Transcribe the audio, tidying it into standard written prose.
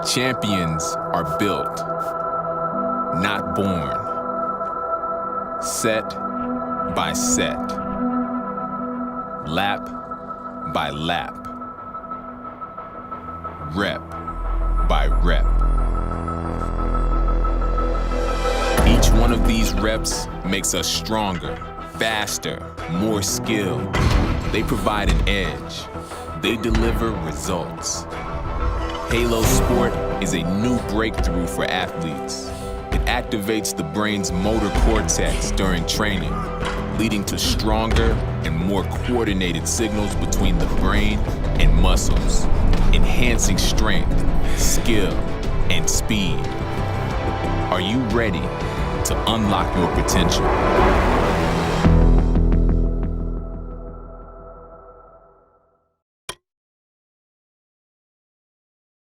Champions are built, not born. Set by set, lap by lap, rep by rep. Each one of these reps makes us stronger, faster, more skilled. They provide an edge. They deliver results. Halo Sport is a new breakthrough for athletes. It activates the brain's motor cortex during training, leading to stronger and more coordinated signals between the brain and muscles, enhancing strength, skill, and speed. Are you ready to unlock your potential?